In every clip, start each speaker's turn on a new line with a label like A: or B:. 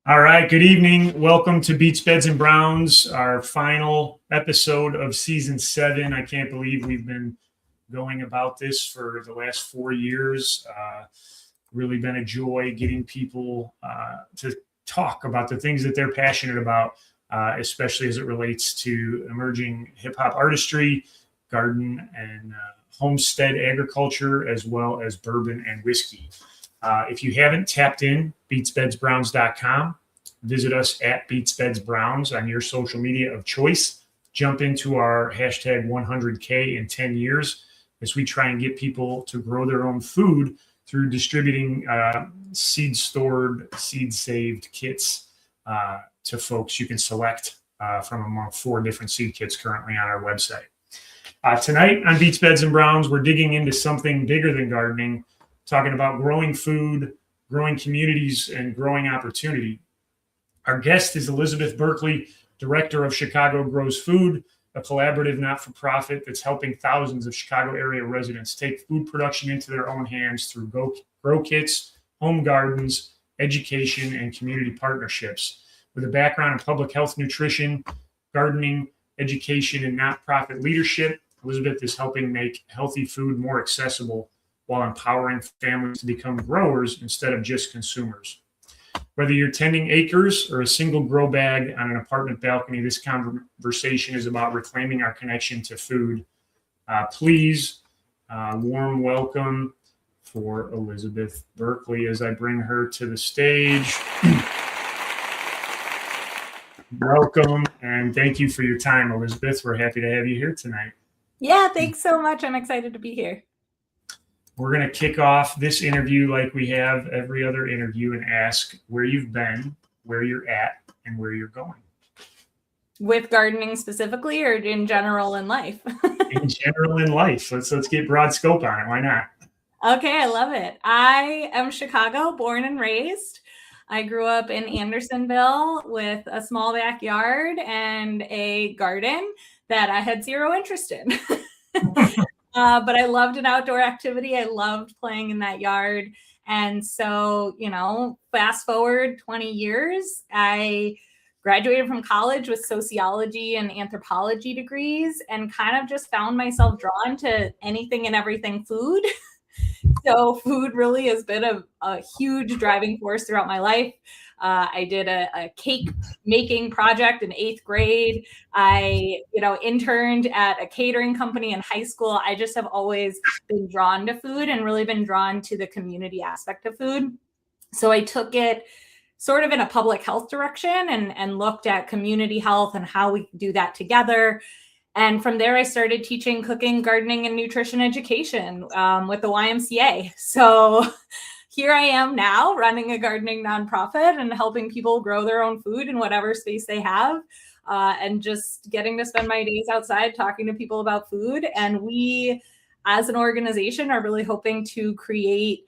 A: All right, good evening. Welcome to Beats, Beds, and Browns, our final episode of season 7. I can't believe we've been going about this for the last 4 years. Really been a joy getting people to talk about the things that they're passionate about, especially as it relates to emerging hip hop artistry, garden and homestead agriculture, as well as bourbon and whiskey. If you haven't tapped in, beatsbedsbrowns.com. Visit us at beatsbedsbrowns on your social media of choice. Jump into our hashtag 100K in 10 years as we try and get people to grow their own food through distributing seed stored, seed saved kits to folks. You can select from among 4 different seed kits currently on our website. Tonight on Beats, Beds, and Browns, we're digging into something bigger than gardening, talking about growing food, growing communities, and growing opportunity. Our guest is Elizabeth Berkley, director of Chicago Grows Food, a collaborative not-for-profit that's helping thousands of Chicago area residents take food production into their own hands through grow kits, home gardens, education, and community partnerships. With a background in public health, nutrition, gardening, education, and not-profit leadership, Elizabeth is helping make healthy food more accessible while empowering families to become growers instead of just consumers. Whether you're tending acres or a single grow bag on an apartment balcony, this conversation is about reclaiming our connection to food. Please, warm welcome for Elizabeth Berkley as I bring her to the stage. Welcome, and thank you for your time, Elizabeth. We're happy to have you here tonight.
B: Yeah, thanks so much. I'm excited to be here.
A: We're going to kick off this interview like we have every other interview and ask where you've been, where you're at, and where you're going.
B: With gardening specifically, or in general in life?
A: In general in life. Let's get broad scope on it. Why not?
B: Okay, I love it. I am Chicago, born and raised. I grew up in Andersonville with a small backyard and a garden that I had zero interest in. But I loved an outdoor activity. I loved playing in that yard. And so, fast forward 20 years, I graduated from college with sociology and anthropology degrees and kind of just found myself drawn to anything and everything food. So food really has been a huge driving force throughout my life. I did a cake making project in 8th grade. I, interned at a catering company in high school. I just have always been drawn to food and really been drawn to the community aspect of food. So I took it sort of in a public health direction and looked at community health and how we do that together. And from there, I started teaching cooking, gardening, and nutrition education with the YMCA. So here I am now running a gardening nonprofit and helping people grow their own food in whatever space they have, and just getting to spend my days outside talking to people about food. And we, as an organization, are really hoping to create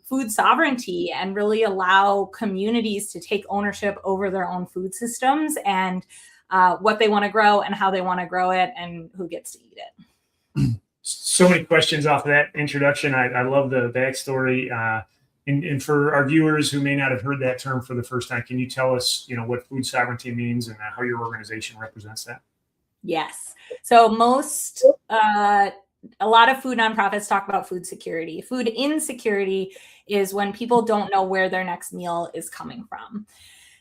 B: food sovereignty and really allow communities to take ownership over their own food systems and what they want to grow and how they want to grow it and who gets to eat it.
A: So many questions off of that introduction. I love the backstory. And for our viewers who may not have heard that term for the first time, can you tell us, what food sovereignty means and how your organization represents that?
B: Yes. So a lot of food nonprofits talk about food security. Food insecurity is when people don't know where their next meal is coming from.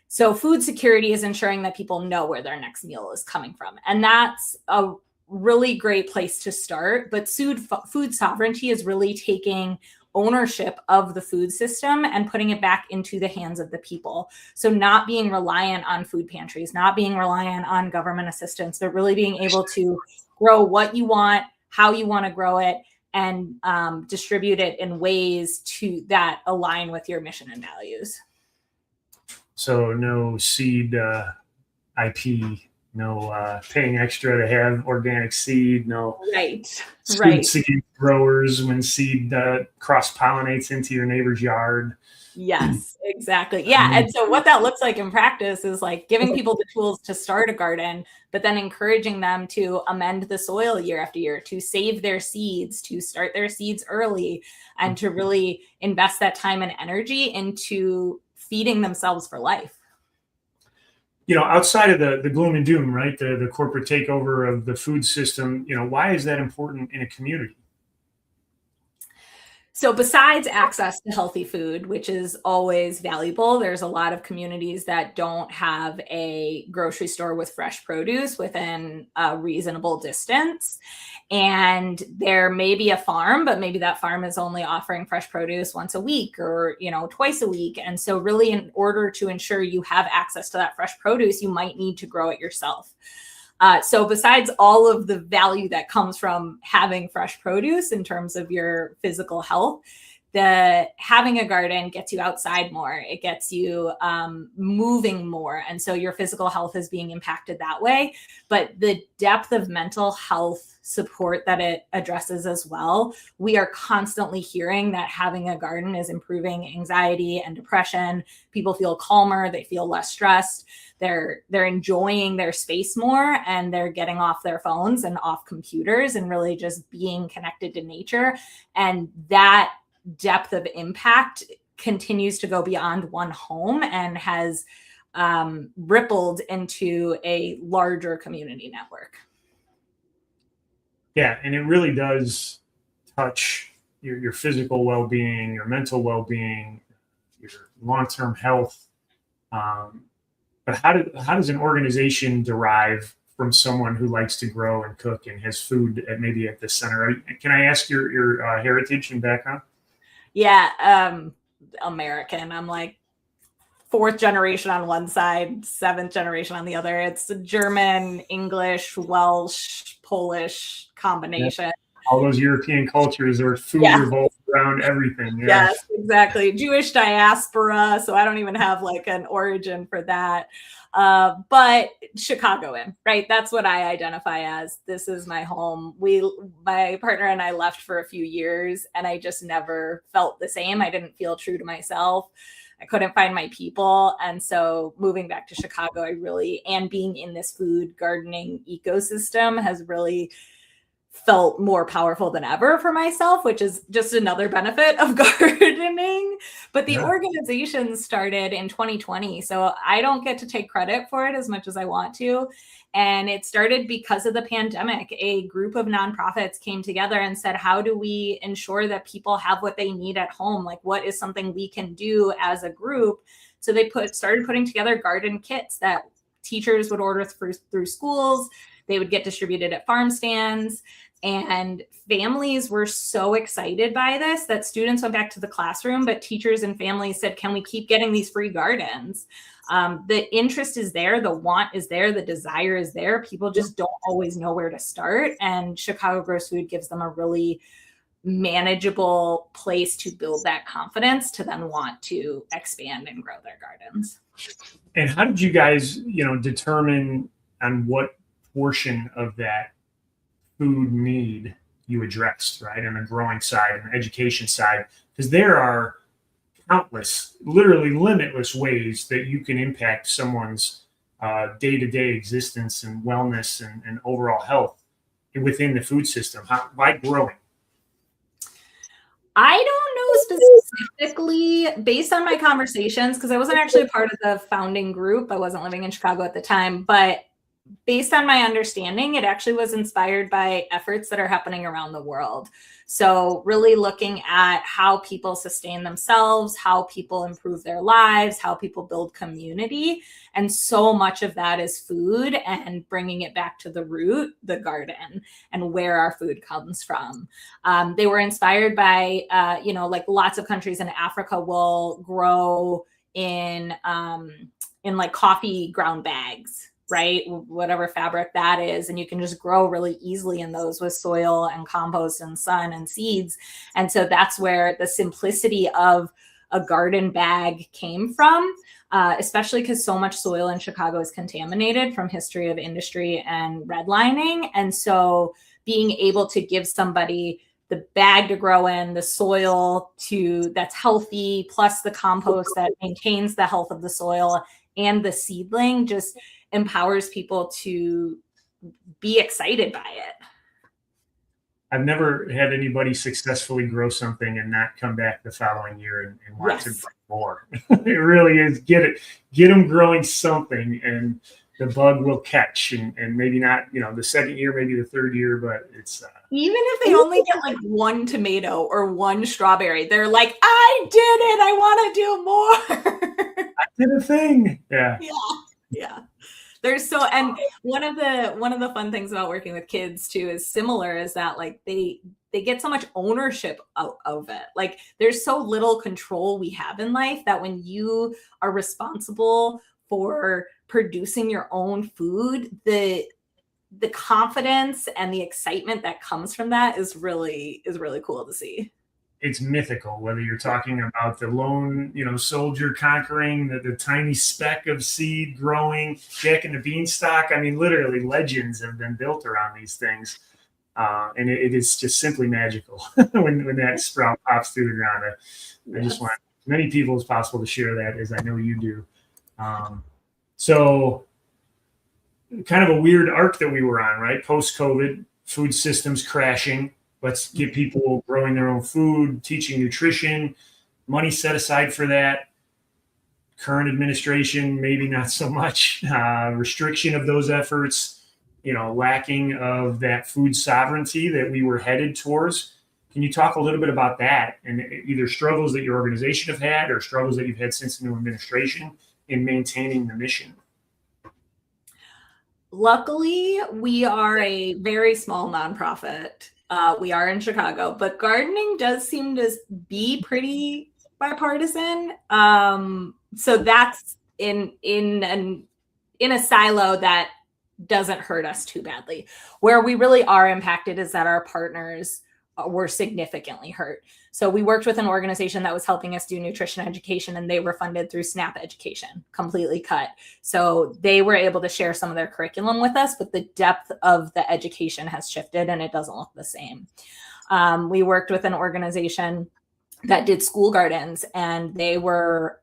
B: So food security is ensuring that people know where their next meal is coming from. And that's a really great place to start. But food sovereignty is really taking ownership of the food system and putting it back into the hands of the people. So not being reliant on food pantries, not being reliant on government assistance, but really being able to grow what you want, how you want to grow it, and distribute it in ways that align with your mission and values.
A: So no seed IP, no paying extra to have organic seed, no seed growers when seed cross-pollinates into your neighbor's yard.
B: Yes, exactly. Yeah. And so what that looks like in practice is like giving people the tools to start a garden, but then encouraging them to amend the soil year after year, to save their seeds, to start their seeds early, and to really invest that time and energy into feeding themselves for life.
A: Outside of the gloom and doom, right? The corporate takeover of the food system, why is that important in a community?
B: So besides access to healthy food, which is always valuable, there's a lot of communities that don't have a grocery store with fresh produce within a reasonable distance. And there may be a farm, but maybe that farm is only offering fresh produce once a week or, twice a week. And so really, in order to ensure you have access to that fresh produce, you might need to grow it yourself. So besides all of the value that comes from having fresh produce in terms of your physical health, having a garden gets you outside more. It gets you moving more. And so your physical health is being impacted that way. But the depth of mental health support that it addresses as well, we are constantly hearing that having a garden is improving anxiety and depression. People feel calmer. They feel less stressed. They're enjoying their space more, and they're getting off their phones and off computers and really just being connected to nature. And that depth of impact continues to go beyond one home and has rippled into a larger community network.
A: Yeah, and it really does touch your physical well-being, your mental well-being, your long-term health. But how does an organization derive from someone who likes to grow and cook and has food maybe at the center? Can I ask your heritage and background?
B: Yeah, American. I'm like fourth generation on one side, seventh generation on the other. It's German, English, Welsh, Polish combination.
A: All those European cultures where food revolves around everything. Yeah.
B: Yes, exactly. Jewish diaspora. So I don't even have like an origin for that. But Chicagoan, right? That's what I identify as. This is my home. My partner and I left for a few years, and I just never felt the same. I didn't feel true to myself. I couldn't find my people. And so moving back to Chicago, and being in this food gardening ecosystem has really felt more powerful than ever for myself, which is just another benefit of gardening. But the organization started in 2020, so I don't get to take credit for it as much as I want to. And it started because of the pandemic. A group of nonprofits came together and said, how do we ensure that people have what they need at home? Like, what is something we can do as a group? So they started putting together garden kits that teachers would order through schools. They would get distributed at farm stands. And families were so excited by this that students went back to the classroom, but teachers and families said, can we keep getting these free gardens? The interest is there, the want is there, the desire is there. People just don't always know where to start. And Chicago Grows Food gives them a really manageable place to build that confidence to then want to expand and grow their gardens.
A: And how did you guys, determine on what portion of that food need you addressed, right? On the growing side and the education side, because there are countless, literally limitless ways that you can impact someone's day-to-day existence and wellness and overall health within the food system. By growing?
B: I don't know specifically based on my conversations, because I wasn't actually a part of the founding group. I wasn't living in Chicago at the time, but based on my understanding, it actually was inspired by efforts that are happening around the world. So really looking at how people sustain themselves, how people improve their lives, how people build community. And so much of that is food and bringing it back to the root, the garden, and where our food comes from. They were inspired by, like lots of countries in Africa will grow in like coffee ground bags, right? Whatever fabric that is. And you can just grow really easily in those with soil and compost and sun and seeds. And so that's where the simplicity of a garden bag came from, especially because so much soil in Chicago is contaminated from history of industry and redlining. And so being able to give somebody the bag to grow in, the soil that's healthy, plus the compost that maintains the health of the soil, and the seedling just empowers people to be excited by it.
A: I've never had anybody successfully grow something and not come back the following year and want to
B: Yes.
A: grow more. It really is. Get them growing something, and the bug will catch. And maybe not, the second year, maybe the third year, but it's
B: even if they only get like one tomato or one strawberry, they're like, I did it. I want to do more.
A: I did a thing.
B: Yeah. Yeah. There's and one of the fun things about working with kids too is similar is that like they get so much ownership of it. Like there's so little control we have in life that when you are responsible for producing your own food, the confidence and the excitement that comes from that is really cool to see.
A: It's mythical, whether you're talking about the lone, soldier conquering the tiny speck of seed growing, Jack and the Beanstalk. I mean, literally legends have been built around these things. And it is just simply magical when that sprout pops through the ground. I just want as many people as possible to share that, as I know you do. So kind of a weird arc that we were on, right? Post-COVID, food systems crashing. Let's get people growing their own food, teaching nutrition, money set aside for that. Current administration, maybe not so much. Restriction of those efforts, lacking of that food sovereignty that we were headed towards. Can you talk a little bit about that and either struggles that your organization have had or struggles that you've had since the new administration in maintaining the mission?
B: Luckily, we are a very small nonprofit. We are in Chicago, but gardening does seem to be pretty bipartisan. So that's in a silo that doesn't hurt us too badly. Where we really are impacted is that our partners were significantly hurt. So we worked with an organization that was helping us do nutrition education, and they were funded through SNAP education, completely cut. So they were able to share some of their curriculum with us, but the depth of the education has shifted and it doesn't look the same. We worked with an organization that did school gardens, and they were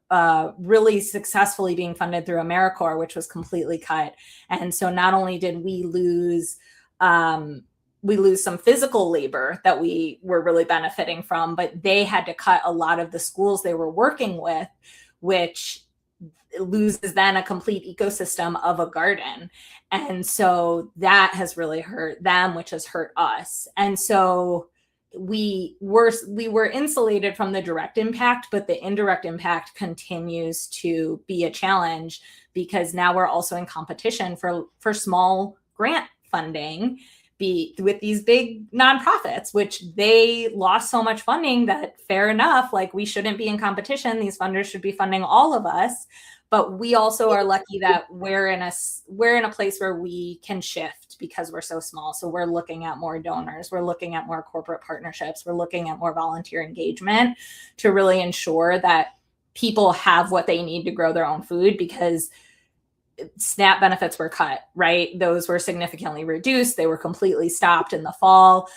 B: really successfully being funded through AmeriCorps, which was completely cut. And so not only did we lose some physical labor that we were really benefiting from, but they had to cut a lot of the schools they were working with, which loses then a complete ecosystem of a garden. And so that has really hurt them, which has hurt us. And so we were insulated from the direct impact, but the indirect impact continues to be a challenge because now we're also in competition for small grant funding with these big nonprofits, which they lost so much funding that fair enough, like we shouldn't be in competition. These funders should be funding all of us. But we also are lucky that we're in a place where we can shift because we're so small. So we're looking at more donors. We're looking at more corporate partnerships. We're looking at more volunteer engagement to really ensure that people have what they need to grow their own food, because SNAP benefits were cut, right? Those were significantly reduced. They were completely stopped in the fall,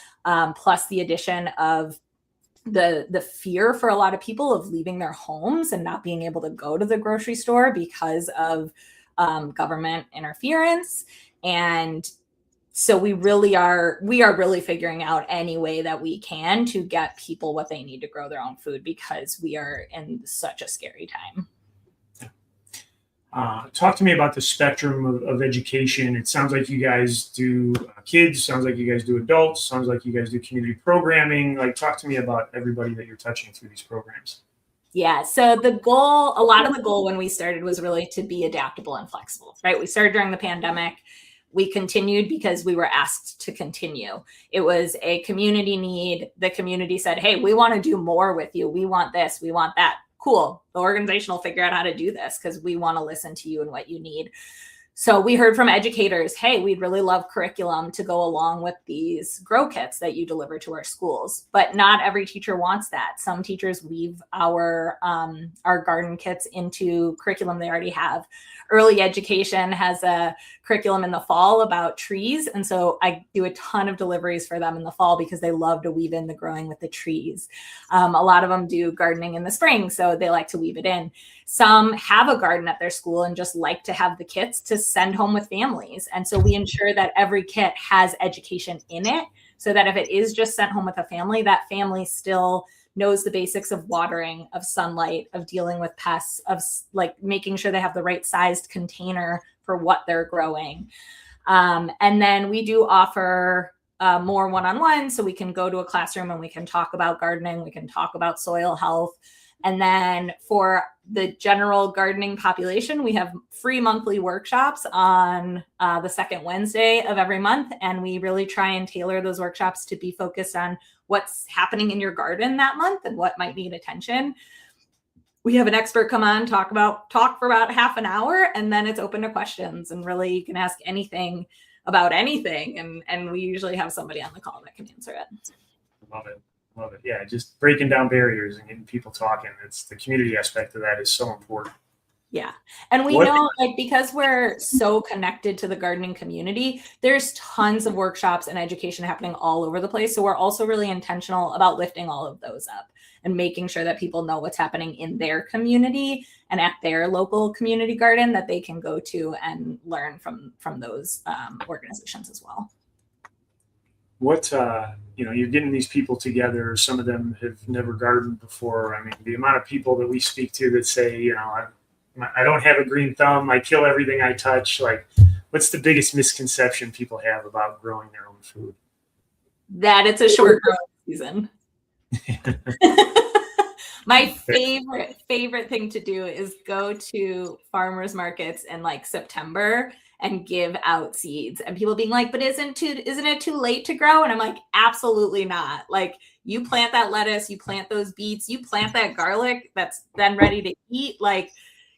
B: plus the addition of the fear for a lot of people of leaving their homes and not being able to go to the grocery store because of government interference. And so we are really figuring out any way that we can to get people what they need to grow their own food, because we are in such a scary time.
A: Talk to me about the spectrum of education. It sounds like you guys do kids, sounds like you guys do adults, sounds like you guys do community programming. Like, talk to me about everybody that you're touching through these programs.
B: Yeah, so a lot of the goal when we started was really to be adaptable and flexible, right? We started during the pandemic. We continued because we were asked to continue. It was a community need. The community said, hey, we want to do more with you. We want this, we want that. Cool. The organization will figure out how to do this because we want to listen to you and what you need. So we heard from educators, hey, we'd really love curriculum to go along with these grow kits that you deliver to our schools. But not every teacher wants that. Some teachers weave our garden kits into curriculum they already have. Early education has a curriculum in the fall about trees. And so I do a ton of deliveries for them in the fall because they love to weave in the growing with the trees. A lot of them do gardening in the spring, so they like to weave it in. Some have a garden at their school and just like to have the kits to send home with families. And so we ensure that every kit has education in it so that if it is just sent home with a family, that family still knows the basics of watering, of sunlight, of dealing with pests, of like making sure they have the right sized container for what they're growing. And then we do offer more one-on-one, so we can go to a classroom and we can talk about gardening, we can talk about soil health. And then for the general gardening population, we have free monthly workshops on the second Wednesday of every month. And we really try and tailor those workshops to be focused on what's happening in your garden that month and what might need attention. We have an expert come on, talk for about half an hour, and then it's open to questions. And really, you can ask anything about anything. And we usually have somebody on the call that can answer it.
A: Love it. Love it. Yeah, just breaking down barriers and getting people talking. It's the community aspect of that is so important.
B: Yeah. And we know, like, because we're so connected to the gardening community, there's tons of workshops and education happening all over the place. So we're also really intentional about lifting all of those up and making sure that people know what's happening in their community and at their local community garden that they can go to and learn from those organizations as well.
A: What, you're getting these people together. Some of them have never gardened before. I mean, the amount of people that we speak to that say, I don't have a green thumb, I kill everything I touch. Like, what's the biggest misconception people have about growing their own food?
B: That it's a short growing season. My favorite thing to do is go to farmers markets in like September and give out seeds, and people being like, but isn't it too late to grow? And I'm like, absolutely not. Like, you plant that lettuce, you plant those beets, you plant that garlic that's then ready to eat. Like,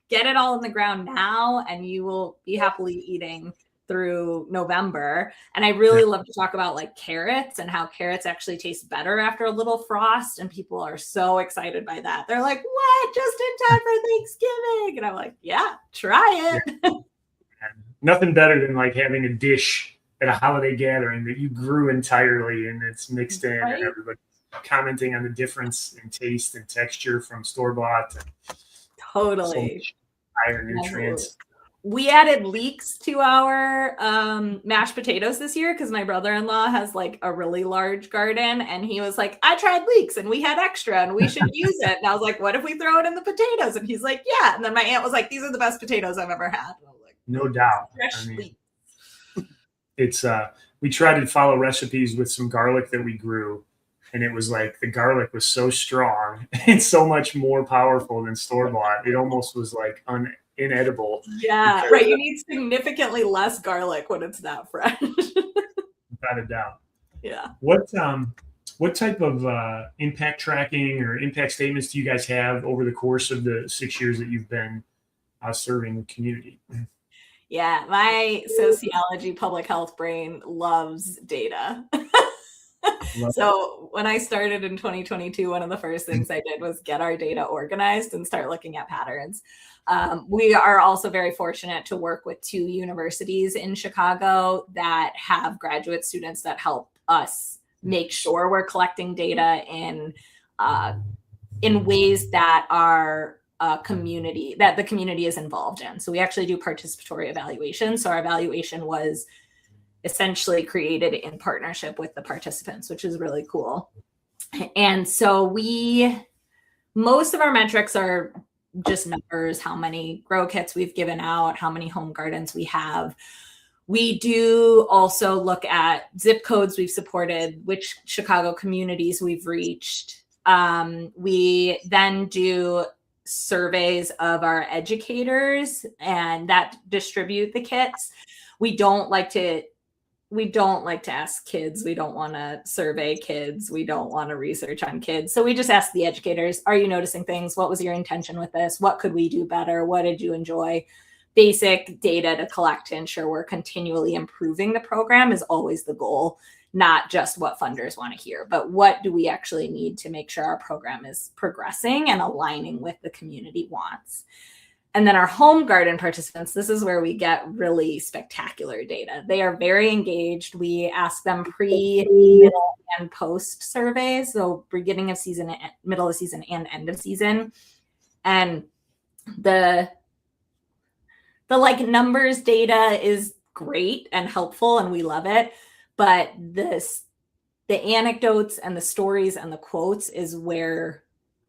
B: get it all in the ground now and you will be happily eating through November. And I really love to talk about like carrots and how carrots actually taste better after a little frost. And people are so excited by that. They're like, what? Just in time for Thanksgiving. And I'm like, yeah, try it.
A: Yeah. Nothing better than like having a dish at a holiday gathering that you grew entirely and it's mixed in, right? And everybody's commenting on the difference in taste and texture from store-bought.
B: Totally.
A: So higher nutrients.
B: We added leeks to our mashed potatoes this year because my brother-in-law has like a really large garden, and he was like, I tried leeks and we had extra and we should use it. And I was like, what if we throw it in the potatoes? And he's like, yeah. And then my aunt was like, these are the best potatoes I've ever had. And I was like,
A: no doubt.
B: Fresh leeks.
A: It's we tried to follow recipes with some garlic that we grew, and it was like the garlic was so strong and so much more powerful than store-bought. It almost was like inedible.
B: Yeah, right. You need significantly less garlic when it's that fresh.
A: Without a doubt.
B: Yeah.
A: What type of impact tracking or impact statements do you guys have over the course of the 6 years that you've been serving the community?
B: Yeah, my sociology public health brain loves data. So when I started in 2022, one of the first things I did was get our data organized and start looking at patterns. We are also very fortunate to work with 2 universities in Chicago that have graduate students that help us make sure we're collecting data in ways that are the community is involved in. So we actually do participatory evaluation. So our evaluation was essentially created in partnership with the participants, which is really cool. And so most of our metrics are just numbers, how many grow kits we've given out, how many home gardens we have. We do also look at zip codes we've supported, which Chicago communities we've reached. We then do surveys of our educators and that distribute the kits. We don't like to ask kids. We don't want to survey kids. We don't want to research on kids. So we just ask the educators, are you noticing things? What was your intention with this? What could we do better? What did you enjoy? Basic data to collect to ensure we're continually improving the program is always the goal, not just what funders want to hear, but what do we actually need to make sure our program is progressing and aligning with the community wants. And then our home garden participants, this is where we get really spectacular data. They are very engaged. We ask them pre, middle, and post surveys. So beginning of season, middle of season, and end of season. And the like numbers data is great and helpful and we love it. But the anecdotes and the stories and the quotes is where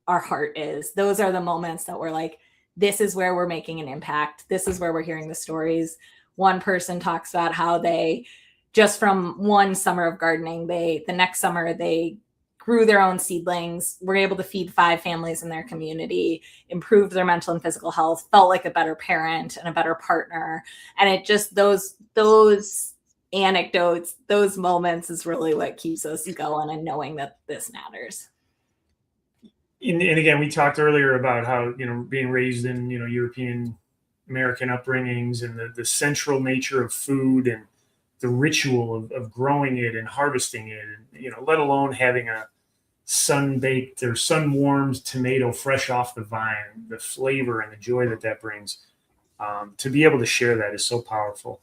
B: our heart is. Those are the moments that we're like, this is where we're making an impact. This is where we're hearing the stories. One person talks about how they, just from one summer of gardening, the next summer they grew their own seedlings, were able to feed 5 families in their community, improved their mental and physical health, felt like a better parent and a better partner. And it just, those anecdotes, those moments is really what keeps us going and knowing that this matters.
A: And again, we talked earlier about how, being raised in, European American upbringings and the central nature of food and the ritual of growing it and harvesting it, and, let alone having a sun-baked or sun-warmed tomato fresh off the vine, the flavor and the joy that brings. To be able to share that is so powerful.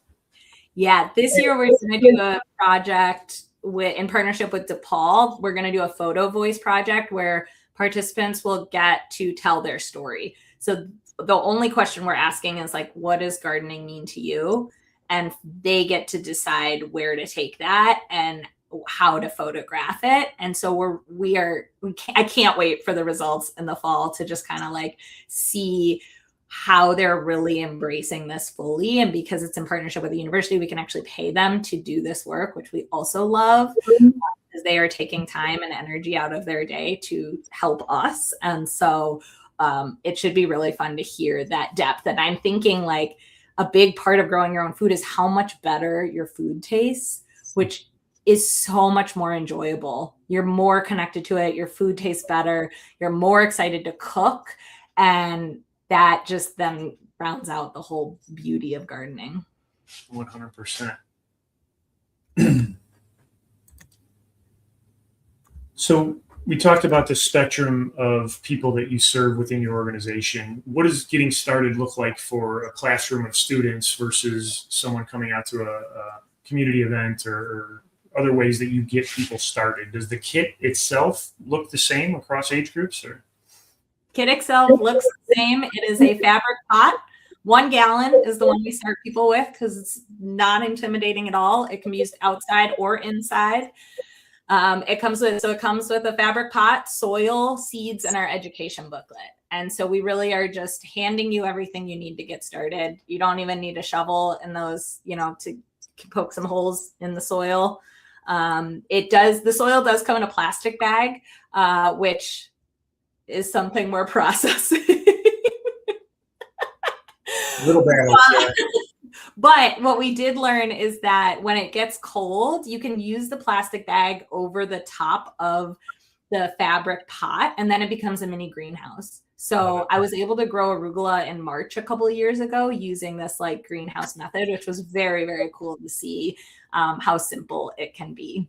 B: Yeah, this year we're going to do a project in partnership with DePaul. We're going to do a photo voice project where participants will get to tell their story. So the only question we're asking is like, what does gardening mean to you? And they get to decide where to take that and how to photograph it. And so I can't wait for the results in the fall to just kind of like see how they're really embracing this fully. And because it's in partnership with the university, we can actually pay them to do this work, which we also love, because they are taking time and energy out of their day to help us. And so it should be really fun to hear that depth. And I'm thinking like a big part of growing your own food is how much better your food tastes, which is so much more enjoyable. You're more connected to it. Your food tastes better. You're more excited to cook. And that just then rounds out the whole beauty of gardening.
A: 100%. So we talked about the spectrum of people that you serve within your organization. What does getting started look like for a classroom of students versus someone coming out to a community event or other ways that you get people started? Does the kit itself look the same across age groups? Or
B: kit itself looks the same. It is a fabric pot. 1 gallon is the one we start people with because it's not intimidating at all. It can be used outside or inside. It comes with a fabric pot, soil, seeds, and our education booklet. And so we really are just handing you everything you need to get started. You don't even need a shovel in those, to poke some holes in the soil. The soil does come in a plastic bag, which is something we're processing.
A: Little bag.
B: But what we did learn is that when it gets cold, you can use the plastic bag over the top of the fabric pot, and then it becomes a mini greenhouse. So I was able to grow arugula in March a couple of years ago using this like greenhouse method, which was very, very cool to see how simple it can be.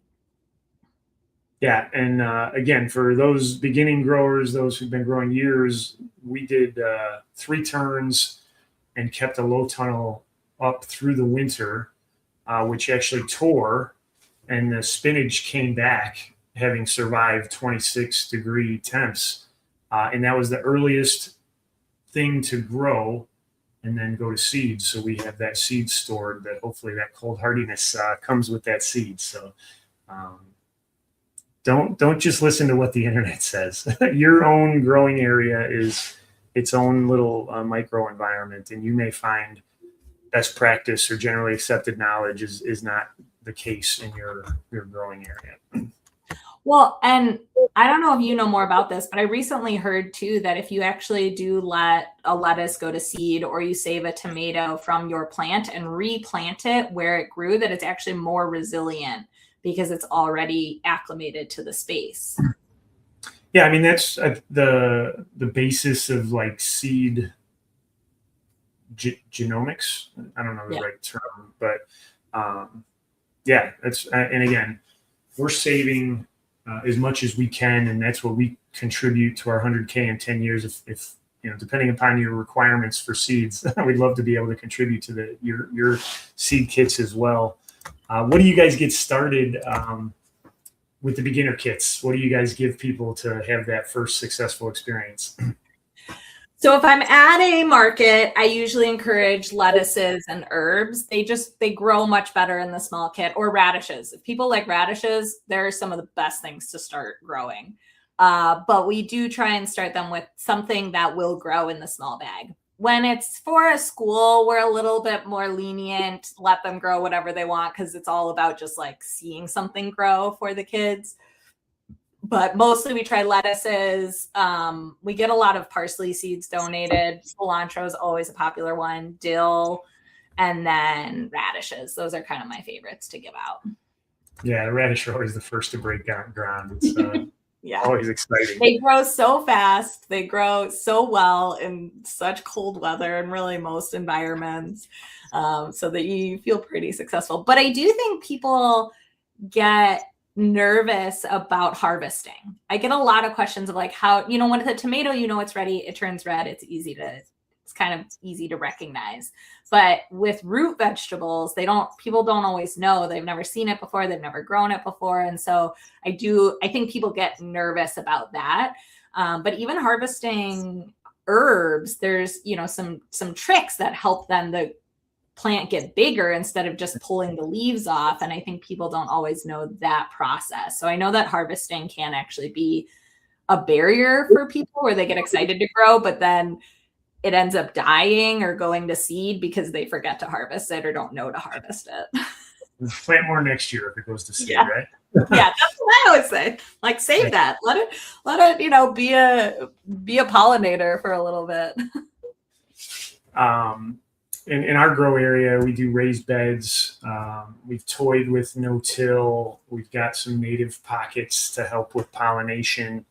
A: Yeah. And again, for those beginning growers, those who've been growing years, we did 3 turns and kept a low tunnel up through the winter, which actually tore, and the spinach came back having survived 26-degree temps. And that was the earliest thing to grow and then go to seed. So we have that seed stored that hopefully that cold hardiness comes with that seed. So don't just listen to what the internet says. Your own growing area is its own little micro environment, and you may find best practice or generally accepted knowledge is not the case in your growing area.
B: Well, and I don't know if you know more about this, but I recently heard too that if you actually do let a lettuce go to seed, or you save a tomato from your plant and replant it where it grew, that it's actually more resilient because it's already acclimated to the space.
A: Yeah, I mean, that's the basis of like seed genomics. I don't know the right term, but yeah, that's and again, we're saving as much as we can, and that's what we contribute to our 100K in 10 years. If depending upon your requirements for seeds, we'd love to be able to contribute to your seed kits as well. What do you guys get started with the beginner kits? What do you guys give people to have that first successful experience?
B: So if I'm at a market, I usually encourage lettuces and herbs. They grow much better in the small kit, or radishes. If people like radishes, they're some of the best things to start growing. But we do try and start them with something that will grow in the small bag. When it's for a school, we're a little bit more lenient, let them grow whatever they want, because it's all about just like seeing something grow for the kids. But mostly we try lettuces. We get a lot of parsley seeds donated. Cilantro is always a popular one. Dill, and then radishes. Those are kind of my favorites to give out.
A: Yeah, the radish are always the first to break ground. It's
B: Yeah,
A: always exciting.
B: they grow so fast. They grow so well in such cold weather and really most environments, so that you feel pretty successful. But I do think people get nervous about harvesting. I get a lot of questions of like how, when the tomato, it's ready, it turns red, it's kind of easy to recognize. But with root vegetables, people don't always know. They've never seen it before, they've never grown it before. And so I think people get nervous about that. But even harvesting herbs, there's, some tricks that help them the plant get bigger instead of just pulling the leaves off. And I think people don't always know that process. So I know that harvesting can actually be a barrier for people where they get excited to grow, but then it ends up dying or going to seed because they forget to harvest it or don't know to harvest it.
A: Plant more next year if it goes to seed,
B: Yeah.
A: right?
B: Yeah, that's what I always say. Like, save that. Let it, be a pollinator for a little bit.
A: In our grow area, we do raised beds. We've toyed with no-till. We've got some native pockets to help with pollination.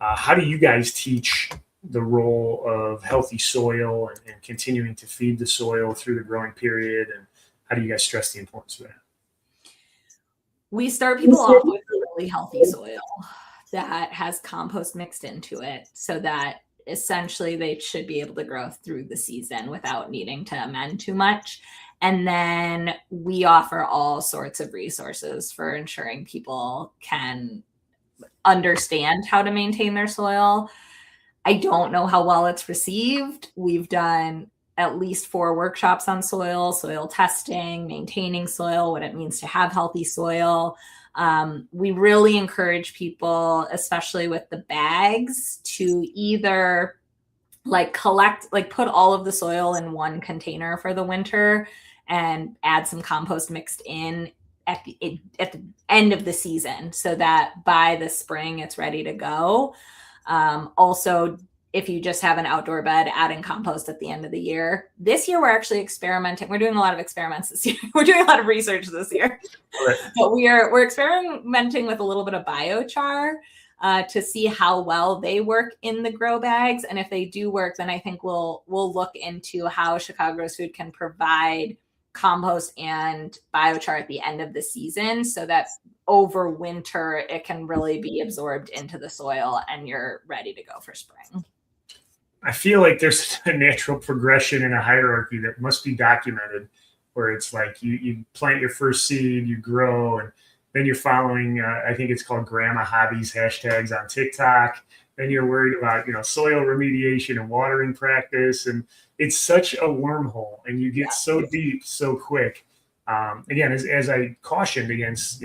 A: How do you guys teach the role of healthy soil and continuing to feed the soil through the growing period? And how do you guys stress the importance of that?
B: We start people off with really healthy soil that has compost mixed into it, so that essentially they should be able to grow through the season without needing to amend too much. And then we offer all sorts of resources for ensuring people can understand how to maintain their soil. I don't know how well it's received. We've done at least 4 workshops on soil testing, maintaining soil, what it means to have healthy soil. We really encourage people, especially with the bags, to either put all of the soil in one container for the winter and add some compost mixed in at the end of the season, so that by the spring it's ready to go. Also, if you just have an outdoor bed, adding compost at the end of the year. This year, we're actually experimenting. We're doing a lot of experiments this year. We're doing a lot of research this year. Right. But we're experimenting with a little bit of biochar to see how well they work in the grow bags. And if they do work, then I think we'll look into how Chicago's Food can provide compost and biochar at the end of the season, so that over winter it can really be absorbed into the soil and you're ready to go for spring.
A: I feel like there's a natural progression in a hierarchy that must be documented, where it's like you plant your first seed, you grow, and then you're following, I think it's called grandma hobbies hashtags on TikTok. Then you're worried about, soil remediation and watering practice. And it's such a wormhole, and you get so deep so quick. Again, as I cautioned against,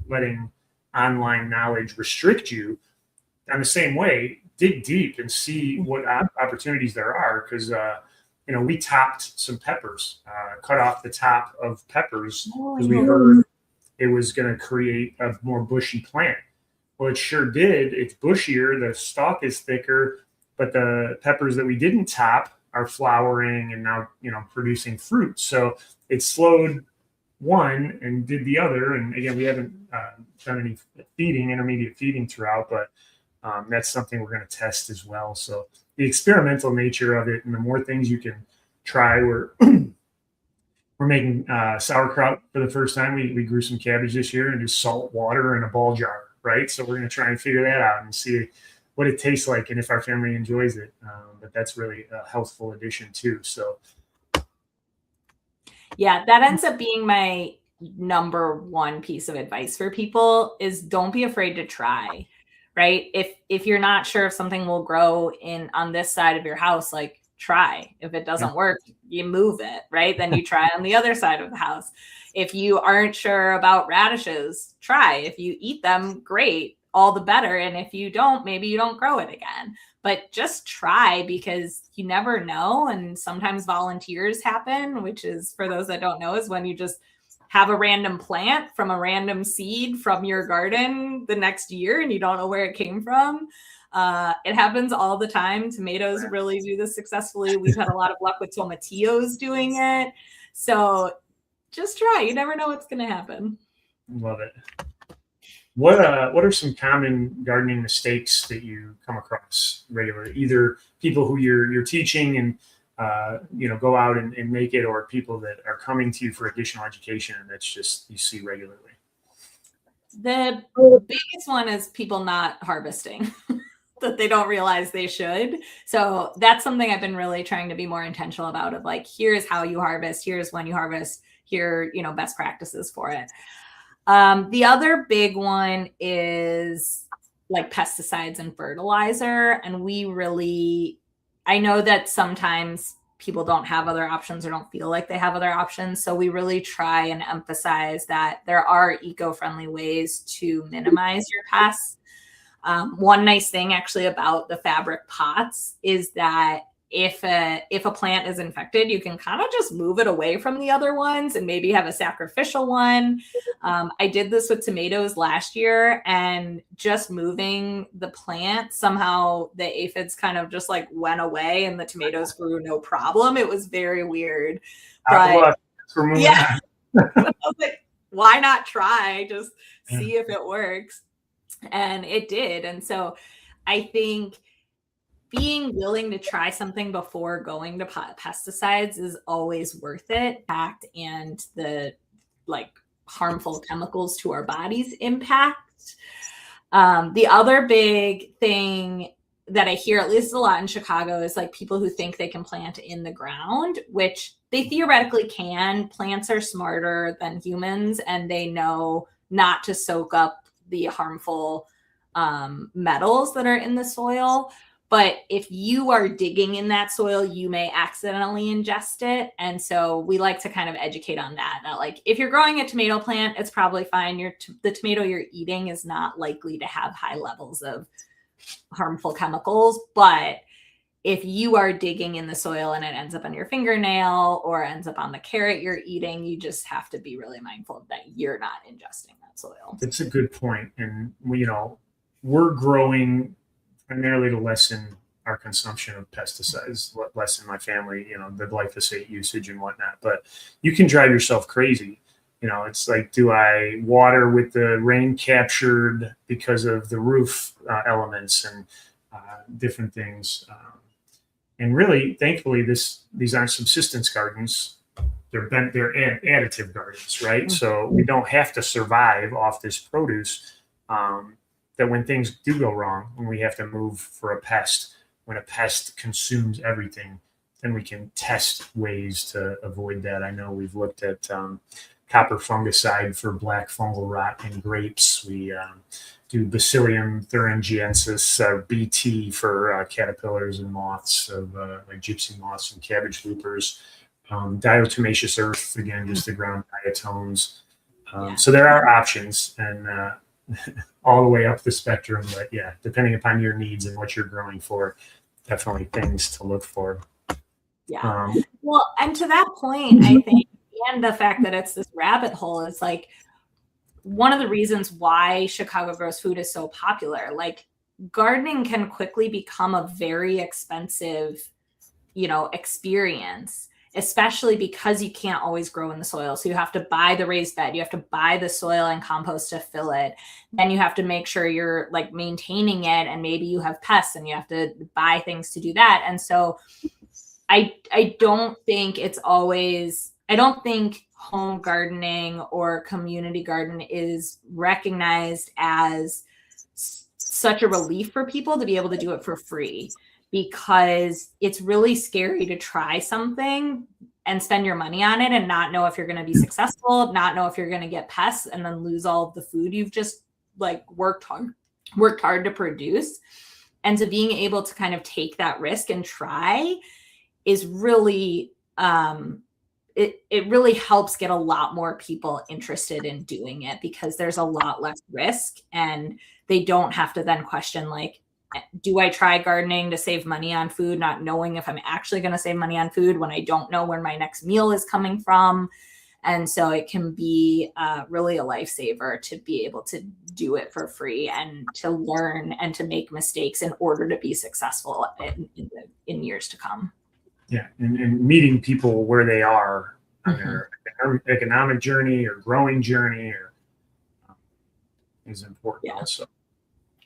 A: letting online knowledge restrict you, on the same way, dig deep and see what opportunities there are. Because, we topped some peppers, cut off the top of peppers because we heard it was going to create a more bushy plant. Well, it sure did. It's bushier, the stalk is thicker, but the peppers that we didn't top are flowering and now, producing fruit. So it slowed one and did the other. And again, we haven't done any intermediate feeding throughout, but that's something we're going to test as well. So the experimental nature of it, and the more things you can try, we're making sauerkraut for the first time. We grew some cabbage this year and just salt water in a ball jar, right? So we're going to try and figure that out and see what it tastes like and if our family enjoys it. But that's really a healthful addition too. So
B: yeah, that ends up being my number one piece of advice for people is don't be afraid to try, right? If you're not sure if something will grow on this side of your house, like try. If it doesn't work, you move it, right? Then you try on the other side of the house. If you aren't sure about radishes, try. If you eat them, great, all the better. And if you don't, maybe you don't grow it again. But just try, because you never know. And sometimes volunteers happen, which is, for those that don't know, is when you just have a random plant from a random seed from your garden the next year and you don't know where it came from. It happens all the time. Tomatoes really do this successfully. We've had a lot of luck with tomatillos doing it. So just try. You never know what's going to happen.
A: Love it. What are some common gardening mistakes that you come across regularly? Either people who you're teaching and go out and make it, or people that are coming to you for additional education, and that's just you see regularly?
B: The biggest one is people not harvesting that they don't realize they should. So that's something I've been really trying to be more intentional about, of like, here's how you harvest, here's when you harvest, here, best practices for it. The other big one is like pesticides and fertilizer. And I know that sometimes people don't have other options or don't feel like they have other options. So we really try and emphasize that there are eco-friendly ways to minimize your pests. One nice thing actually about the fabric pots is that if a plant is infected, you can kind of just move it away from the other ones and maybe have a sacrificial one. I did this with tomatoes last year, and just moving the plant, somehow the aphids kind of just like went away and the tomatoes grew no problem. It was very weird. But yeah, I was like, why not try? Just see if it works. And it did. And so I think being willing to try something before going to pesticides is always worth it. And the like harmful chemicals to our bodies impact. The other big thing that I hear, at least a lot in Chicago, is like people who think they can plant in the ground, which they theoretically can. Plants are smarter than humans, and they know not to soak up the harmful metals that are in the soil. But if you are digging in that soil, you may accidentally ingest it. And so we like to kind of educate on that like, if you're growing a tomato plant, it's probably fine. The tomato you're eating is not likely to have high levels of harmful chemicals. But if you are digging in the soil and it ends up on your fingernail or ends up on the carrot you're eating, you just have to be really mindful that you're not ingesting that soil.
A: It's a good point. And we're growing primarily to lessen our consumption of pesticides, lessen my family, the glyphosate usage and whatnot. But you can drive yourself crazy. It's like, do I water with the rain captured because of the roof elements and different things? And really, thankfully, these aren't subsistence gardens. They're additive gardens, right? Mm-hmm. So we don't have to survive off this produce. That when things do go wrong, when we have to move for a pest, when a pest consumes everything, then we can test ways to avoid that. I know we've looked at copper fungicide for black fungal rot in grapes. We do Bacillium thuringiensis, BT for caterpillars and moths of like gypsy moths and cabbage loopers. Diatomaceous earth, again, just the ground diatoms. So there are options, and all the way up the spectrum. But yeah, depending upon your needs and what you're growing for, definitely things to look for.
B: Yeah. Well, and to that point, I think, and the fact that it's this rabbit hole is like one of the reasons why Chicago Grows Food is so popular. Like, gardening can quickly become a very expensive, experience, especially because you can't always grow in the soil. So you have to buy the raised bed, you have to buy the soil and compost to fill it. Then you have to make sure you're like maintaining it, and maybe you have pests and you have to buy things to do that. And so I don't think home gardening or community garden is recognized as such a relief for people to be able to do it for free, because it's really scary to try something and spend your money on it and not know if you're going to be successful, not know if you're going to get pests, and then lose all of the food you've just like worked worked hard to produce. And so being able to kind of take that risk and try is really, it really helps get a lot more people interested in doing it, because there's a lot less risk and they don't have to then question, like, do I try gardening to save money on food, not knowing if I'm actually going to save money on food when I don't know where my next meal is coming from. And so it can be really a lifesaver to be able to do it for free and to learn and to make mistakes in order to be successful in years to come.
A: Yeah, and meeting people where they are on their economic journey or growing journey is important also.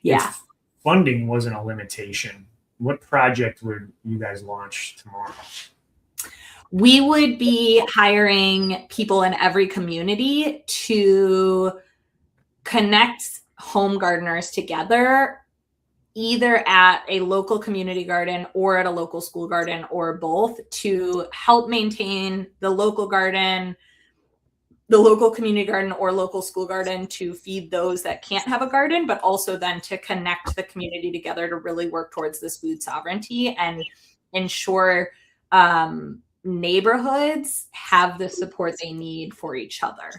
B: Yeah.
A: If funding wasn't a limitation, what project would you guys launch tomorrow?
B: We would be hiring people in every community to connect home gardeners together, either at a local community garden or at a local school garden, or both, to help maintain the local garden, the local community garden or local school garden, to feed those that can't have a garden, but also then to connect the community together to really work towards this food sovereignty and ensure neighborhoods have the support they need for each other.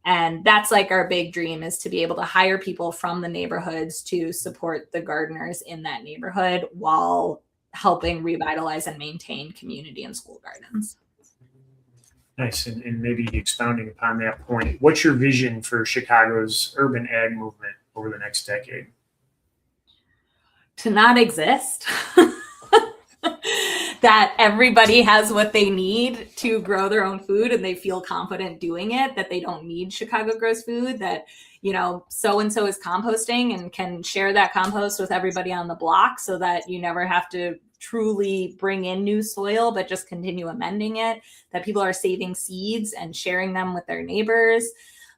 B: And that's like our big dream, is to be able to hire people from the neighborhoods to support the gardeners in that neighborhood while helping revitalize and maintain community and school gardens.
A: Nice. And maybe expounding upon that point, what's your vision for Chicago's urban ag movement over the next decade?
B: To not exist. That everybody has what they need to grow their own food and they feel confident doing it, that they don't need Chicago Grows food, that, you know, so-and-so is composting and can share that compost with everybody on the block, so that you never have to truly bring in new soil, but just continue amending it, that people are saving seeds and sharing them with their neighbors,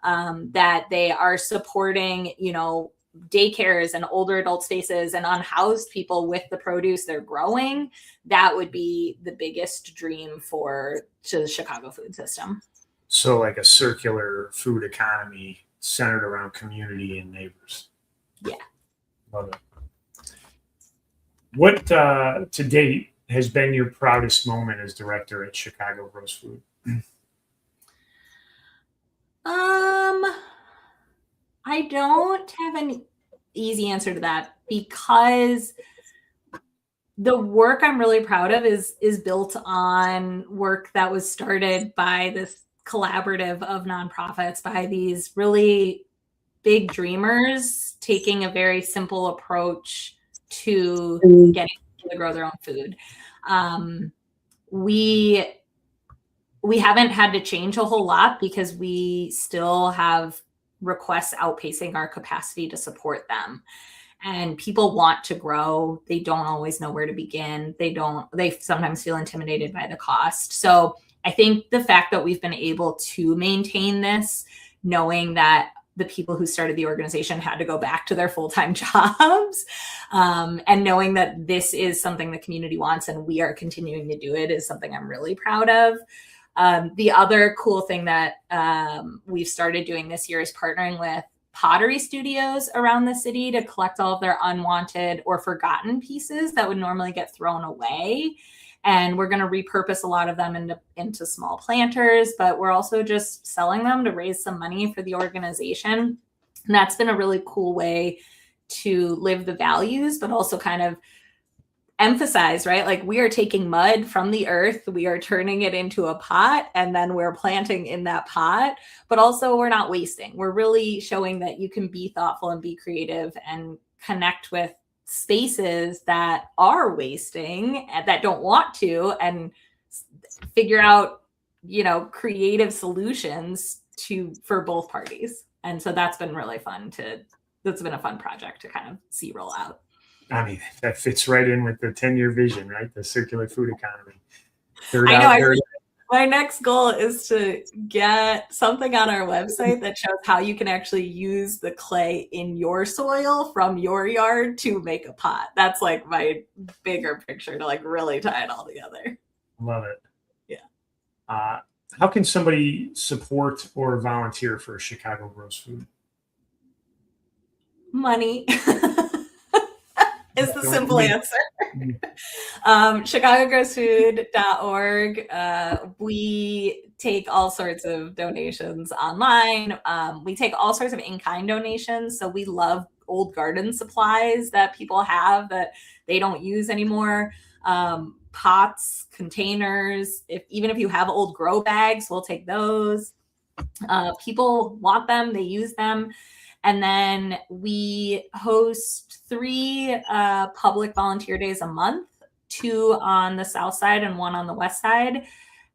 B: that they are supporting, you know, daycares and older adult spaces and unhoused people with the produce they're growing. That would be the biggest dream to the Chicago food system.
A: So like a circular food economy centered around community and neighbors.
B: Yeah.
A: Love it. What to date has been your proudest moment as director at Chicago Grows Food?
B: I don't have an easy answer to that, because the work I'm really proud of is built on work that was started by this collaborative of nonprofits, by these really big dreamers taking a very simple approach to getting people to grow their own food. We haven't had to change a whole lot because we still have requests outpacing our capacity to support them. And people want to grow. They don't always know where to begin. They sometimes feel intimidated by the cost. So I think the fact that we've been able to maintain this, knowing that the people who started the organization had to go back to their full-time jobs, and knowing that this is something the community wants and we are continuing to do it, is something I'm really proud of. The other cool thing that we've started doing this year is partnering with pottery studios around the city to collect all of their unwanted or forgotten pieces that would normally get thrown away. And we're going to repurpose a lot of them into small planters, but we're also just selling them to raise some money for the organization. And that's been a really cool way to live the values, but also kind of emphasize, right? Like, we are taking mud from the earth, we are turning it into a pot, and then we're planting in that pot, but also we're not wasting. We're really showing that you can be thoughtful and be creative and connect with spaces that are wasting and that don't want to, and figure out, you know, creative solutions for both parties. And so that's been really fun that's been a fun project to kind of see roll out.
A: I mean, that fits right in with the 10-year vision, right? The circular food economy.
B: My next goal is to get something on our website that shows how you can actually use the clay in your soil from your yard to make a pot. That's like my bigger picture, to like really tie it all together.
A: Love it.
B: Yeah.
A: How can somebody support or volunteer for Chicago Grows Food?
B: money is the simple answer.
A: Mm-hmm.
B: ChicagoGrowsFood.org. We take all sorts of donations online. We take all sorts of in-kind donations. So we love old garden supplies that people have that they don't use anymore. Pots, containers, even if you have old grow bags, we'll take those. People want them, they use them. And then we host 3 public volunteer days a month, 2 on the south side and 1 on the west side.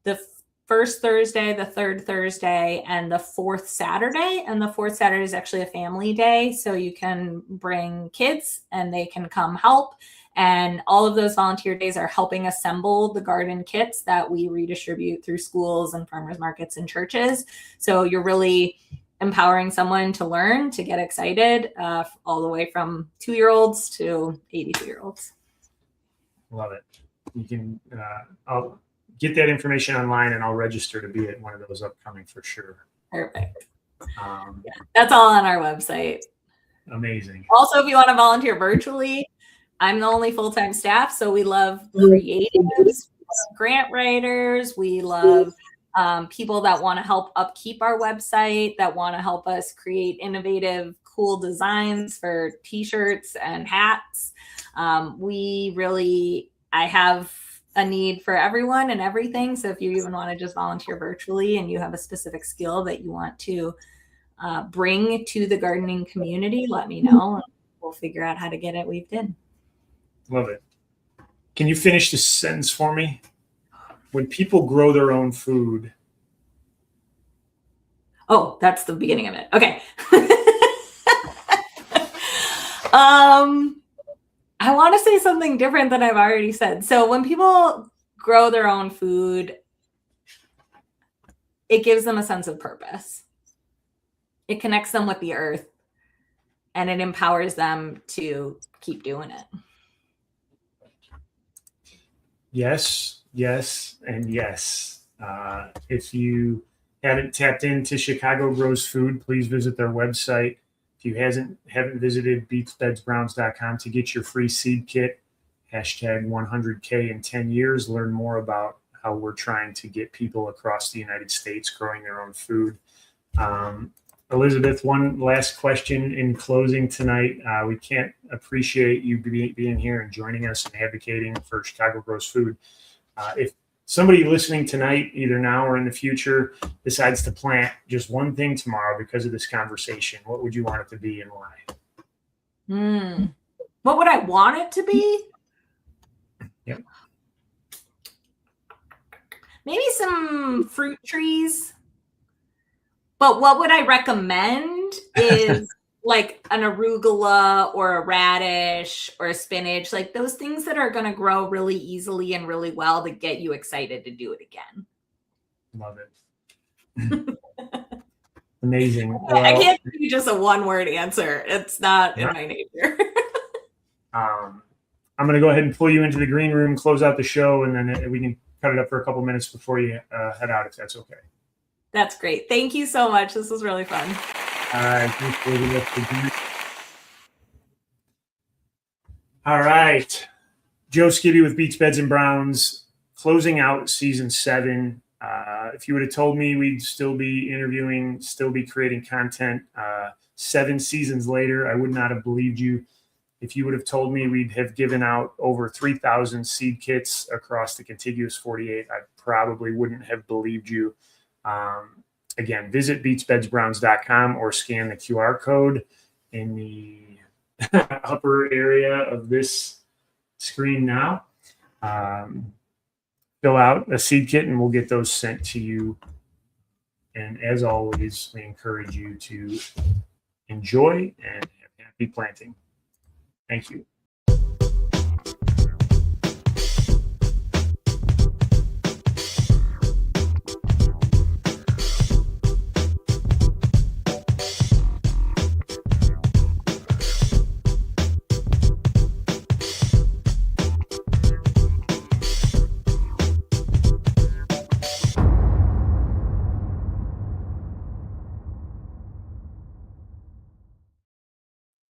B: The first Thursday, the third Thursday, and the fourth Saturday. And the fourth Saturday is actually a family day. So you can bring kids and they can come help. And all of those volunteer days are helping assemble the garden kits that we redistribute through schools and farmers markets and churches. So you're really empowering someone to learn, to get excited, all the way from 2-year-olds to 82-year-olds.
A: Love it. You can, I'll get that information online and I'll register to be at one of those upcoming for sure.
B: Perfect. That's all on our website.
A: Amazing.
B: Also, if you want to volunteer virtually, I'm the only full-time staff, so we love creatives, grant writers. We love people that want to help upkeep our website, that want to help us create innovative, cool designs for t-shirts and hats. I have a need for everyone and everything. So if you even want to just volunteer virtually and you have a specific skill that you want to bring to the gardening community, let me know and we'll figure out how to get it weaved in.
A: Love it. Can you finish this sentence for me? When people grow their own food.
B: Oh, that's the beginning of it. Okay. I want to say something different than I've already said. So when people grow their own food, it gives them a sense of purpose. It connects them with the earth and it empowers them to keep doing it.
A: Yes, yes, and yes. If you haven't tapped into Chicago Grows Food, please visit their website. If you haven't visited beatsbedsbrowns.com to get your free seed kit, hashtag 100K in 10 years, learn more about how we're trying to get people across the United States growing their own food. Elizabeth, one last question in closing tonight. We can't appreciate you being here and joining us and advocating for Chicago Grows Food. If somebody listening tonight, either now or in the future, decides to plant just one thing tomorrow because of this conversation, what would you want it to be and why?
B: What would I want it to be?
A: Yep.
B: Maybe some fruit trees. But what would I recommend is like an arugula or a radish or a spinach, like those things that are going to grow really easily and really well to get you excited to do it again.
A: Love it. Amazing.
B: Well, I can't give you just a one-word answer. It's not in my nature.
A: I'm going to go ahead and pull you into the green room, close out the show, and then we can cut it up for a couple minutes before you head out, if that's okay.
B: That's great. Thank you so much. This was really fun.
A: All right. Thanks for the All right. Joe Skibby with Beets, Beds, and Browns, closing out season 7. If you would have told me we'd still be interviewing, still be creating content 7 seasons later, I would not have believed you. If you would have told me we'd have given out over 3,000 seed kits across the contiguous 48, I probably wouldn't have believed you. Again, visit beatsbedsbrowns.com or scan the QR code in the upper area of this screen now. Fill out a seed kit and we'll get those sent to you. And as always, we encourage you to enjoy and have happy planting. Thank you.